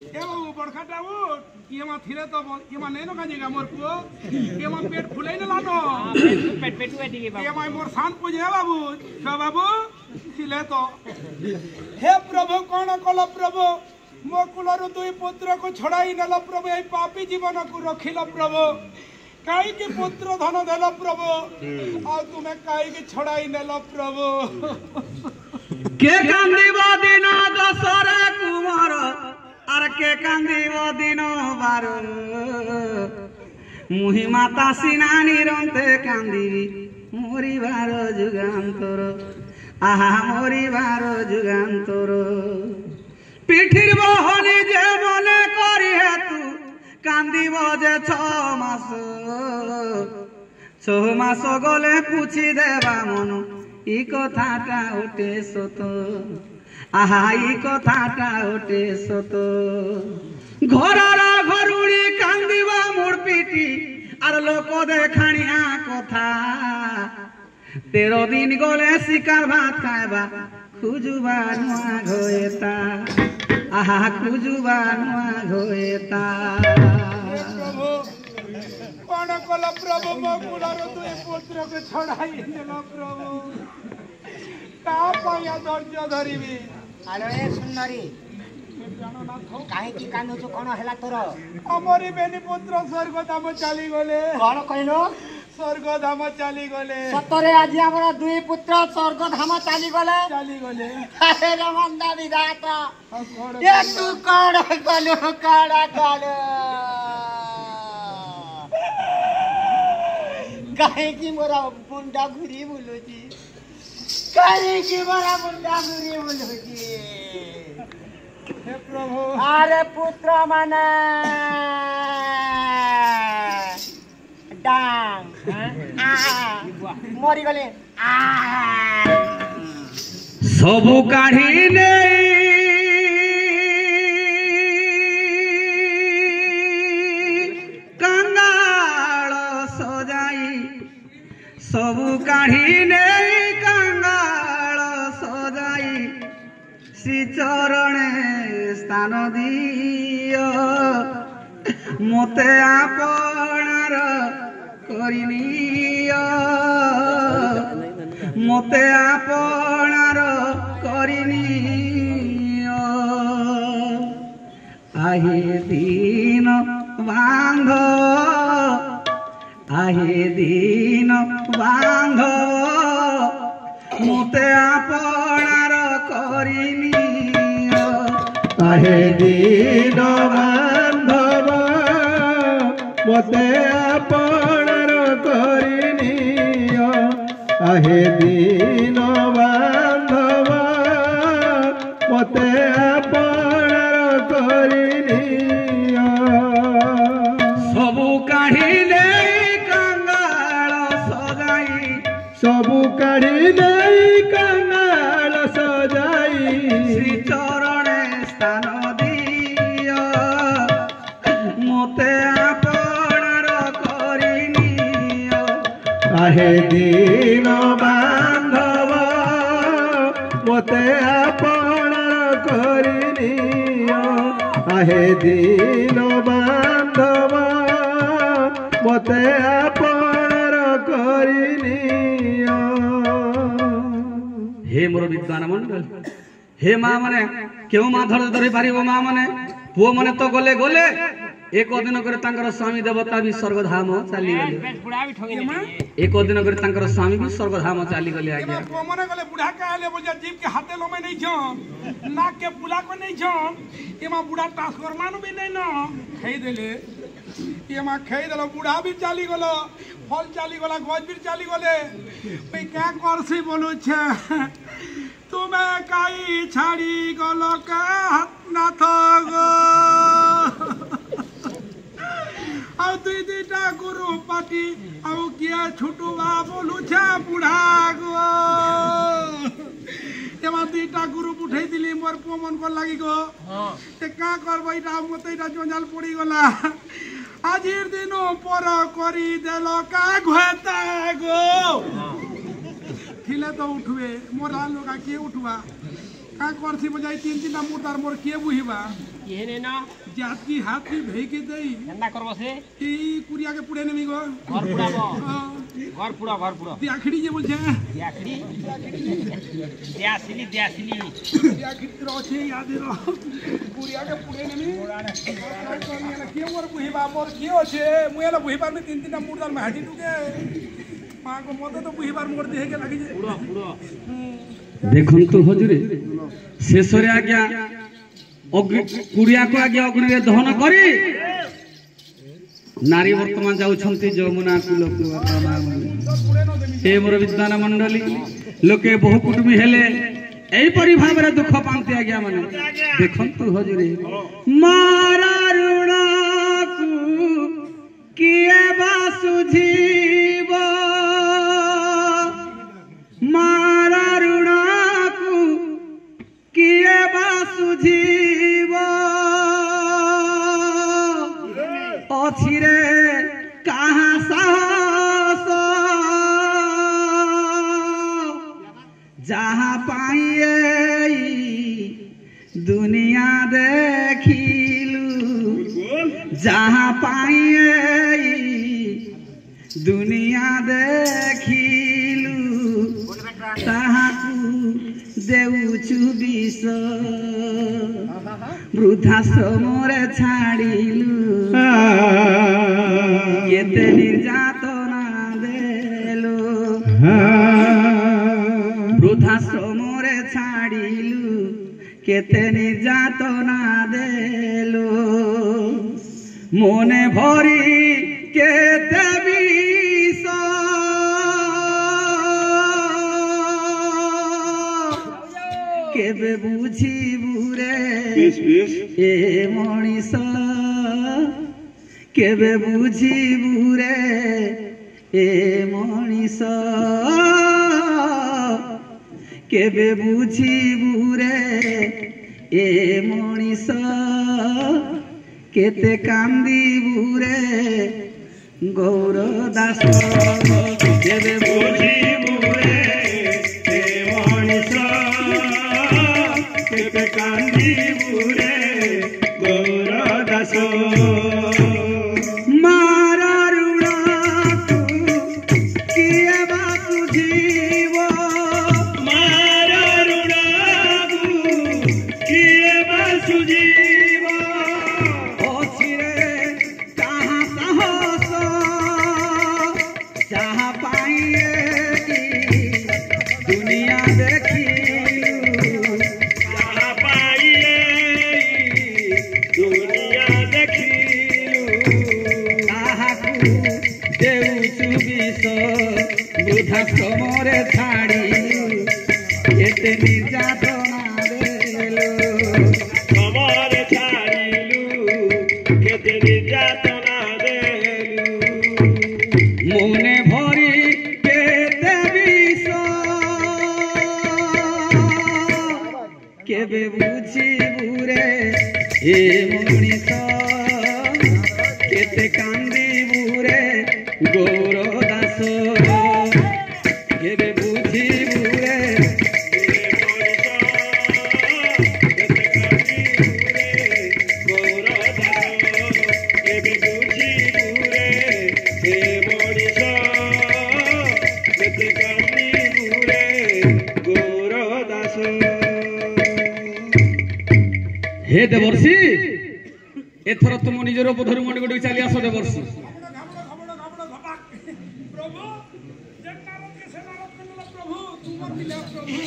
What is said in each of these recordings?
ए बाबू बड़खाटा उठ येमा थिरे तो येमा नै न काजेगा मोर पुओ येमा पेट फुलै न लानो पेट वेटिगे बाबू येमा मोर शान पूजे बाबू छ बाबू थिले तो हे प्रभु कोन कल प्रभु मो कुलरु दुई पुत्र को छड़ाई नेल प्रभु ए पापी जीवन को रखिल प्रभु काई के पुत्र धन देल प्रभु आ तुमे काई के छड़ाई नेल प्रभु के कांदीब दिन दशरे कुमार आर के कांदीब दिन बार मुहि माता सीना निरंते कांदीबी मरिबार जुगांतर आहा मरिबार जुगांतर पिठिर बहनी जे मने करी हेतु कांदीब जे 6 मास गले पुछि देबा मन ई कथाटा ओटे सत आहा ई कथाटा ओटे सत घरर घरुड़ी कांदीबा मोर पिटी आर लोक देखाणिया कथा 13 दिन गले शिकार भात खाएबा खुजुबा नुआ घोएता आहा खुजुबा नुआ घोएता प्रभु कोन कल प्रभु मो कुलर दुई पुत्र के छड़ाई नेल प्रभु का पाया धैर्य धरिबी अरे सुंदरी काहे की कानो जो कोन हला तोर हमरी बेनी पुत्र स्वर्ग धाम चली गले कोन कहलो स्वर्ग धाम चली गले सतरे आज हमरा दुई पुत्र स्वर्ग धाम चली गले अरे रमंदा विधाता ए तू कोन कलो काड़ा कालो काहे की मोरा मुंडा घुरी बोलुची काहे की मोरा मुंडा घुरी बोलुची हे प्रभु अरे पुत्र माने डांग मरी गले सबु काढ़ी ने कंगाल सजाई सबु काढ़ी ने कंगाल सजाई श्री चरणे स्थान दियो मते आपणार करिनियो मते आपणार करिनियो आहे दीन बांध आहे दीन बांध मते आपणार करिनियो आहे दीन बांधव मते आपणार करिनियो आहे दीन बांधव मते आपणार करिनियो सबु काढ़िले कंगाल सजाई सबु काढ़िले कंगाल सजाई श्री चरणे स्थान दियो मते आपणार करिनियो आहे दीन बांधव मते आपणार करिनियो आहे दीन बांधव मते आपणार करिनियो हे मोर विद्वान मंडल हे माँ माने क्यों माँ धर धरी पारिब माँ माने पुओ माने तो गले गले एक दिन करे तांकर स्वामी देवता भी स्वर्गधाम चली गले एक दिन करे तांकर स्वामी भी स्वर्गधाम चली गले आज्ञा मने गले बुढ़ा का आले बोजा जीव के हाथे लो में नहीं छन नाक के पुला को नहीं छन एमा बुढ़ा ट्रांसफॉर्मर भी नहीं न खई देले एमा खई देलो बुढ़ा भी चली गलो फल चली गला गज भी चली गले पे क्या करसी बोलू छे तुम्हें काई छाड़ी गलो का नाथ गो आउ दुई दुईटा गुरु पाटी आउ किया छुटुवा बोलू छे बुढ़ा गो एमा दुईटा गुरु उठै दिली मोर पुओ मन को लागि गो ते का करबो इटा मते इटा जंजाल पड़ी गला आजिर दिनो पर करी देलो का घोता गो थिले तो उठवे मोर लाल लोका के उठवा का करथि बजाई तीन तीन मुतार मोर के बुहिबा ये ने ना जाती हाथ की भेई के देई ठंडा करबो से ई कुरिया के पुड़े नेमी गो घर पुड़ाबो घर पुड़ा दियाखड़ी जे बोलछे दियाखड़ी दियासिली दियाखड़ी रोछे याद रो कुरिया के पुड़े नेमी के मोर बुही बापर के होछे मुएला बुही बार में तीन तीन मुर्दाल में हाटी टुके मां को मते तो बुही बार मोर देह के लागी जे पुड़ो देखंतु हजूरे शेषरे आज्ञा कुड़िया को आगे अग्नि रे दहन करी नारी वर्तमान जाउछंती यमुना कूलक हे मोर विद्वान मंडली लोके बहु कुटुंबी हेले एई परि भाबरे दुख पांती आज्ञा माने देखंतु हजूरे मारा ऋण को किए बा सुझीब मारा ऋण को किए बा सुझीब अछिरे कहाँ साहस जहाँ पाइए दुनिया देखिलु जहाँ पाइए दुनिया देखिलु ताहाकु देउछु विष वृद्धाश्रमरे छाड़िलु केते निर्यातना देलु वृद्धाश्रमरे छाड़िलु केते निर्यातना देलु मने भरी केते विष केबे बुझिबु रे ए मनीष केबे बुझिबु रे ए मनीष केबे बुझिबु रे ए मनीष केते कांदिबु रे गौर दास केबे बुझिबु रे ए मनीष केते कांदिबु रे गौर दास मारा ऋण किए बा सुझीब मारा ऋण किए बा सुझीब अछिरे कहाँ साहस जहाँ पाइए दुनिया देखिलु जहाँ पाइए दुनिया देखिलु ताहाकु देउछु विष वृद्धाश्रमरे छाड़िलु एते निर्यातना देलु श्रमरे छाड़िलु केते निर्यातना देलु मने भरी केते विष केबे बुझिबु रे ए मनीष केते कांदिबु रे गौर दास केबे बुझिबु रे ए मनीष केते कांदिबु रे गौर दास केबे बुझिबु रे ए मनीष केते कांदिबु रे गौर दास हे देवर्षि एथर तुम निजर बोधर मंडी गोटे चली आस देवर्षि प्रभु जगन्नाथ के सेनापति प्रभु तुम मिले प्रभु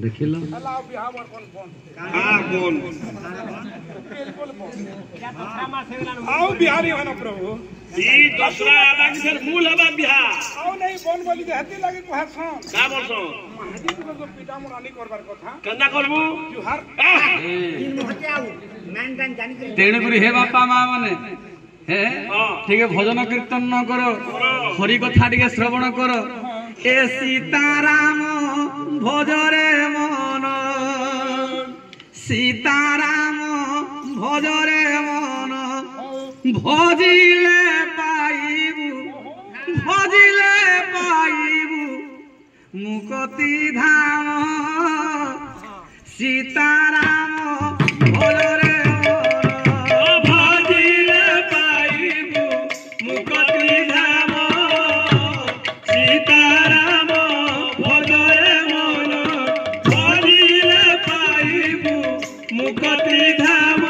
देखिल अल्लाह बिहार कौन आओ बिहारी हो ना प्रभु ई दसरा अलग से मूल हवा बिहार आओ नहीं बोन बोली हती लागे को हसन का बोलसो महाजी को तो पिटा मुरानी करबार कथा केना करबू जुहार तीन मुहते आउ मैन गान जानि के तेणु करी हे बापा माँ माने हे ठीक है भजन कीर्तन न करो हरि कथा टिके श्रवण करो ए सीताराम ভজরে মন সীতারাম ভজরে মন ভজিলে পাইবু মুকতি ধাম সীতারাম ভজরে মন ভজিলে পাইবু মুকতি ধাম সীতারাম ভজরে মন ভজিলে পাইবু মুকতি ধাম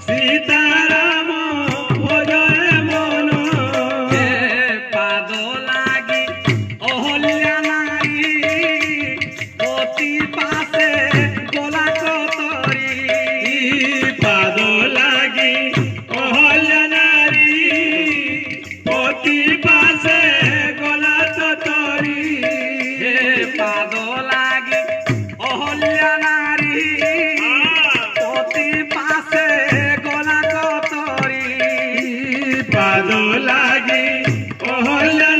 সীতারাম ভজরে মন পাদ লাগি অহল্যা নারী অতি পাশে গোলা কতরি পাদ লাগি অহল্যা নারী অতি পাশে গোলা কতরি পাদ লাগি অহল্যা নারী অতি পাশে গোলা কতরি পাদ লাগি অহল্যা